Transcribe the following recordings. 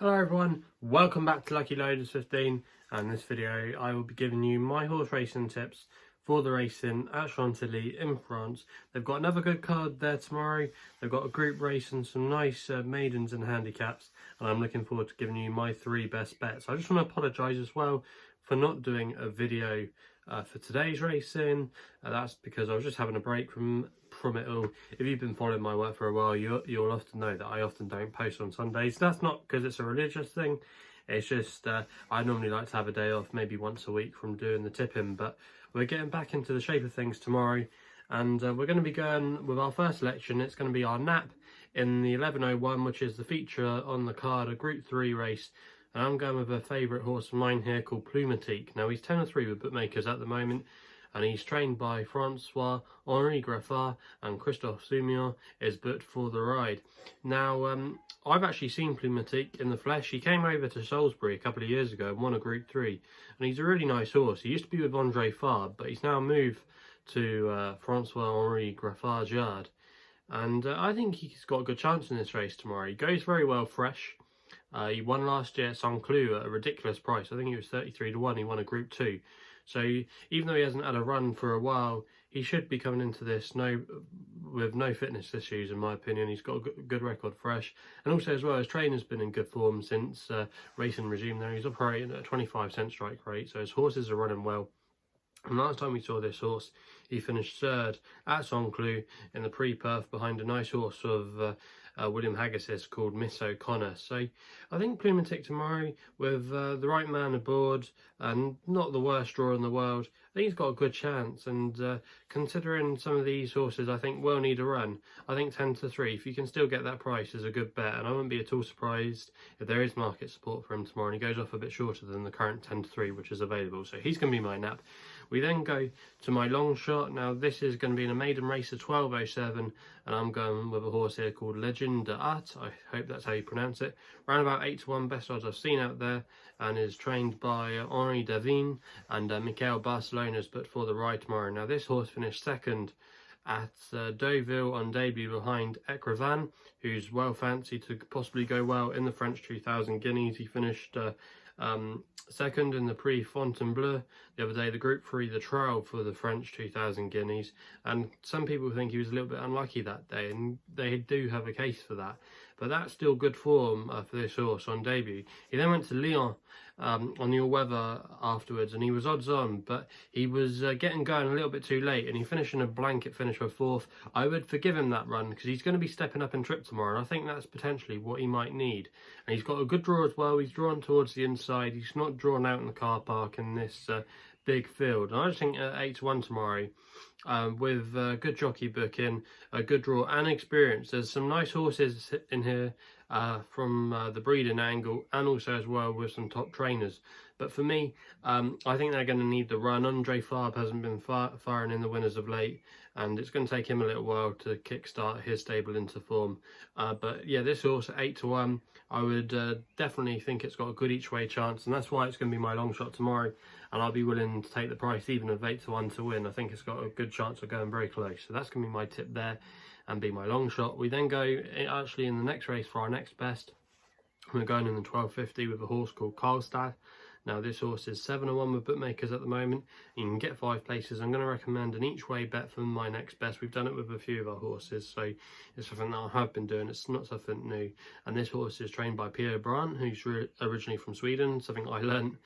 Hello everyone, welcome back to Lucky Loaders 15, and in this video I will be giving you my horse racing tips for the racing at Chantilly in France. They've got another good card there tomorrow. They've got a group race and some nice maidens and handicaps, and I'm looking forward to giving you my 3 best bets. I just want to apologise as well for not doing a video for today's racing. That's because I was just having a break from it all. If you've been following my work for a while, you'll often know that I often don't post on Sundays. That's not because it's a religious thing. It's just I normally like to have a day off, maybe once a week from doing the tipping. But we're getting back into the shape of things tomorrow, and we're going to be going with our first selection. It's going to be our nap in the 1101, which is the feature on the card, a Group 3 race. And I'm going with a favourite horse of mine here called Plumatic. Now, he's 10-3 with bookmakers at the moment, and he's trained by Francois-Henri Graffard, and Christophe Soumillon is booked for the ride. Now, I've actually seen Plumatic in the flesh. He came over to Salisbury a couple of years ago and won a Group 3, and he's a really nice horse. He used to be with Andre Fabre, but he's now moved to Francois-Henri Graffard's yard, and I think he's got a good chance in this race tomorrow. He goes very well fresh. He won last year at Saint-Cloud at a ridiculous price. I think he was 33-1. He won a Group 2. So even though he hasn't had a run for a while, he should be coming into this with no fitness issues, in my opinion. He's got a good record fresh. And also as well, his trainer's been in good form since racing regime there. He's operating at a 25-cent strike rate, so his horses are running well. And last time we saw this horse, he finished 3rd at Saint-Cloud in the pre-perf behind a nice horse of William Haggas's called Miss O'Connor. So I think Plumatic tomorrow with the right man aboard and not the worst draw in the world, I think he's got a good chance. And considering some of these horses I think will need a run, I think 10-3, if you can still get that price, is a good bet. And I wouldn't be at all surprised if there is market support for him tomorrow and he goes off a bit shorter than the current 10-3 which is available. So he's going to be my nap. We then go to my long shot. Now this is going to be in a maiden race of 12.07, and I'm going with a horse here called Lengende. I hope that's how you pronounce it. Round about 8-1, best odds I've seen out there, and is trained by Henri Davin and Michael Barcelona's but for the ride tomorrow. Now this horse finished 2nd at Deauville on debut behind Ecrivan, who's well fancied to possibly go well in the French 2000 Guineas. He finished 2nd in the Prix Fontainebleau the other day, the Group 3, the trial for the French 2000 Guineas, and some people think he was a little bit unlucky that day, and they do have a case for that, but that's still good form for this horse on debut. He then went to Lyon on the all-weather afterwards, and he was odds on, but he was getting going a little bit too late, and he finished in a blanket finish for 4th. I would forgive him that run because he's going to be stepping up in trip tomorrow, and I think that's potentially what he might need. And he's got a good draw as well. He's drawn towards the inside. He's not drawn out in the car park in this big field. And I just think at 8-1 tomorrow, with a good jockey booking, a good draw and experience, there's some nice horses in here from the breeding angle, and also as well with some top trainers. But for me, I think they're going to need the run. Andre Fabre hasn't been firing in the winners of late, and it's going to take him a little while to kickstart his stable into form. But yeah, this horse at 8-1, I would definitely think it's got a good each way chance, and that's why it's going to be my long shot tomorrow. And I'll be willing to take the price even of 8-1 to win. I think it's got a good chance of going very close. So that's going to be my tip there and be my long shot. We then go actually in the next race for our next best. We're going in the 1250 with a horse called Karlstad. Now this horse is 7-1 with bookmakers at the moment. You can get 5 places. I'm going to recommend an each way bet for my next best. We've done it with a few of our horses, so it's something that I have been doing. It's not something new. And this horse is trained by Pierre Brandt, who's originally from Sweden, something I learnt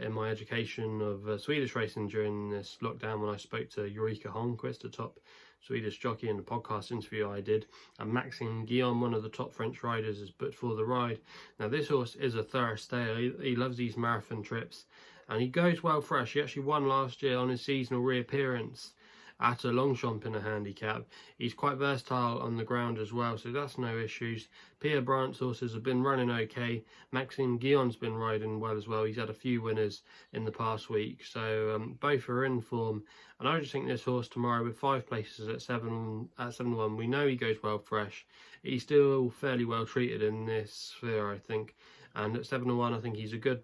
in my education of Swedish racing during this lockdown when I spoke to Ulrika Holmqvist, a top Swedish jockey, in the podcast interview I did. And Maxime Guillaume, one of the top French riders, is booked for the ride. Now this horse is a thorough stayer. He loves these marathon trips, and he goes well fresh. He actually won last year on his seasonal reappearance at a Longshot in a handicap. He's quite versatile on the ground as well, so that's no issues. Pierre Brandt's horses have been running okay. Maxime Guillaume's been riding well as well. He's had a few winners in the past week, so both are in form. And I just think this horse tomorrow with 5 places at 7-1, we know he goes well fresh. He's still fairly well treated in this sphere, I think. and at 7-1 I think he's a good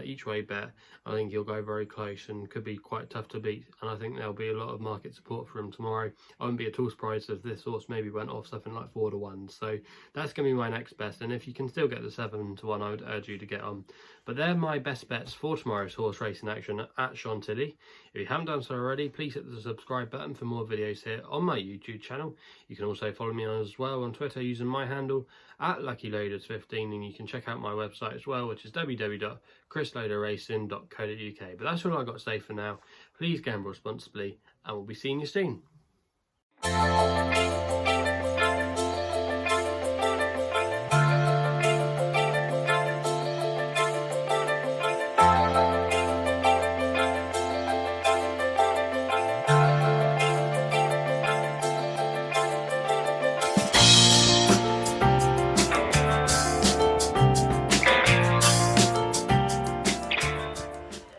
each way bet. I think he'll go very close and could be quite tough to beat, and I think there'll be a lot of market support for him tomorrow. I wouldn't be at all surprised if this horse maybe went off something like 4-1. So that's going to be my next best, and if you can still get the 7-1, I would urge you to get on. But they're my best bets for tomorrow's horse racing action at Chantilly. If you haven't done so already, please hit the subscribe button for more videos here on my YouTube channel. You can also follow me as well on Twitter using my handle at LuckyLoaders15, and you can check out my website as well, which is www.chrisloaderracing.co.uk. But that's all I've got to say for now. Please gamble responsibly, and we'll be seeing you soon.